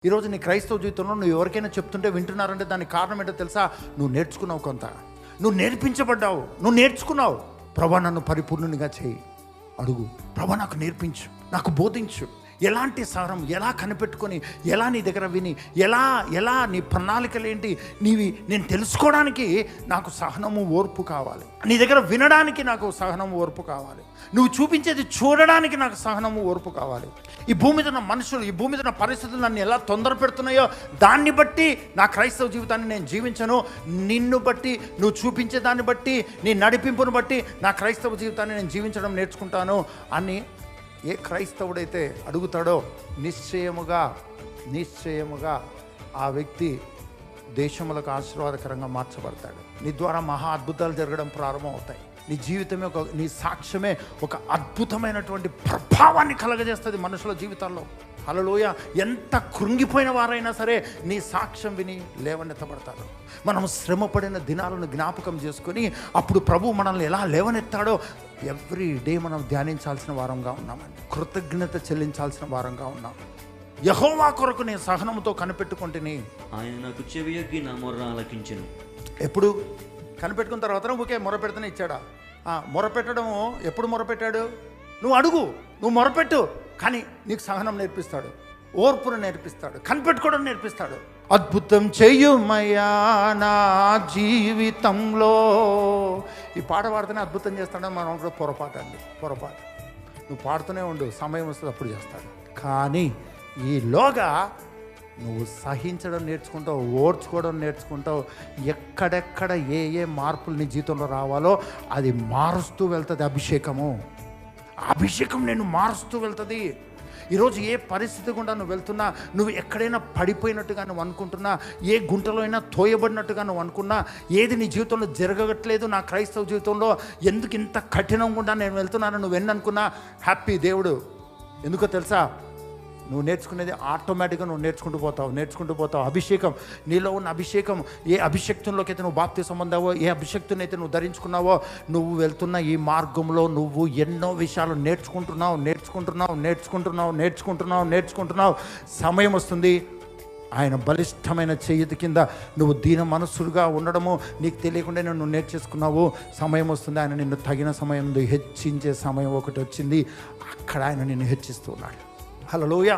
ఈరోజు నీ క్రైస్తవ జీవితంలో నువ్వు ఎవరికైనా చెప్తుంటే వింటున్నారంటే దానికి కారణం ఏంటో తెలుసా? నువ్వు నేర్చుకున్నావు, కొంత నువ్వు నేర్పించబడ్డావు, నువ్వు నేర్చుకున్నావు. ప్రభా నన్ను పరిపూర్ణునిగా చేయి, అడుగు. ప్రభా నాకు నేర్పించు, నాకు బోధించు, ఎలాంటి సారం ఎలా కనిపెట్టుకొని, ఎలా నీ దగ్గర విని, ఎలా నీ ప్రణాళికలు ఏంటి నేను తెలుసుకోవడానికి నాకు సహనము ఓర్పు కావాలి. నీ దగ్గర వినడానికి నాకు సహనము ఓర్పు కావాలి. నువ్వు చూపించేది చూడడానికి నాకు సహనము ఓర్పు కావాలి. ఈ భూమి మీద ఉన్న మనుషులు, ఈ భూమి మీద ఉన్న పరిస్థితులు నన్ను ఎలా తొందర పెడుతున్నాయో దాన్ని బట్టి నా క్రైస్తవ జీవితాన్ని నేను జీవించను. నిన్ను బట్టి, నువ్వు చూపించే దాన్ని బట్టి, నీ నడిపింపును బట్టి నా క్రైస్తవ జీవితాన్ని నేను జీవించడం నేర్చుకుంటాను అని ఏ క్రైస్తవుడైతే అడుగుతాడో నిశ్చయముగా ఆ వ్యక్తి దేశములకు ఆశీర్వాదకరంగా మార్చబడతాడు. నీ ద్వారా మహా అద్భుతాలు జరగడం ప్రారంభం అవుతాయి. నీ జీవితమే నీ సాక్ష్యమే ఒక అద్భుతమైనటువంటి ప్రభావాన్ని కలగజేస్తుంది మనుషుల జీవితాల్లో. హల్లెలూయా. ఎంత కృంగిపోయిన వారైనా సరే నీ సాక్ష్యం విని లేవనెత్తబడతారు. మనం శ్రమపడిన దినాలను జ్ఞాపకం చేసుకొని అప్పుడు ప్రభు మనల్ని ఎలా లేవనెత్తాడో ఎవ్రీ డే మనం ధ్యానించాల్సిన వారంగా ఉన్నామండి. కృతజ్ఞత చెల్లించాల్సిన వారంగా ఉన్నాం. యెహోవా కొరకు నేను సహనంతో కనిపెట్టుకుంటుని, ఆయన నాకు చెవియొగ్గి నా మొర్ర ఆలకించెను. ఎప్పుడు కనిపెట్టుకున్న తర్వాత ఊకే మొరపెడుతూనే ఇచ్చాడా? మొరపెట్టడము ఎప్పుడు మొరపెట్టాడు? నువ్వు అడుగు, నువ్వు మొరపెట్టు, కానీ నీకు సహనం నేర్పిస్తాడు, ఓర్పును నేర్పిస్తాడు, కనిపెట్టుకోవడం నేర్పిస్తాడు. అద్భుతం చెయ్యుమయ్యా నా జీవితంలో. ఈ పాట పాడుతూనే అద్భుతం చేస్తాడని మనం కూడా పొరపాటు. నువ్వు పాడుతూనే ఉండు, సమయం వస్తుంది అప్పుడు చేస్తాడు. కానీ ఈలోగా నువ్వు సహించడం నేర్చుకుంటావు, ఓర్చుకోవడం నేర్చుకుంటావు. ఎక్కడెక్కడ ఏ మార్పులు నీ జీవితంలో రావాలో అది మారుస్తూ వెళ్తుంది అభిషేకం నేను మారుస్తూ వెళ్తుంది. ఈరోజు ఏ పరిస్థితి గుండా నువ్వు వెళ్తున్నా, నువ్వు ఎక్కడైనా పడిపోయినట్టుగా నువ్వు అనుకుంటున్నా, ఏ గుంటలో అయినా తోయబడినట్టుగా నువ్వు అనుకున్నా, ఏది నీ జీవితంలో జరగట్లేదు, నా క్రైస్తవ జీవితంలో ఎందుకు ఇంత కఠినంగా నేను వెళ్తున్నాను నువ్వు ఎన్ననుకున్నా, హ్యాపీ దేవుడు. ఎందుకో తెలుసా? నువ్వు నేర్చుకునేది ఆటోమేటిక్గా నువ్వు నేర్చుకుంటూ పోతావు. అభిషేకం, నీలో ఉన్న అభిషేకం, ఏ అభిషక్తుల్లోకి అయితే నువ్వు బాప్తిసం పొందావో, ఏ అభిషక్తుని అయితే నువ్వు ధరించుకున్నావో, నువ్వు వెళ్తున్న ఈ మార్గంలో నువ్వు ఎన్నో విషయాలు నేర్చుకుంటున్నావు. సమయం వస్తుంది, ఆయన బలిష్టమైన చేతి కింద నువ్వు దీన మనస్సులుగా ఉండడము నీకు తెలియకుండా నువ్వు నేర్చేసుకున్నావు. సమయం వస్తుంది, ఆయన నిన్ను తగిన సమయం హెచ్చించే సమయం ఒకటి వచ్చింది. అక్కడ ఆయన నిన్ను హెచ్చిస్తూ ఉన్నాడు. హల్లెలూయా.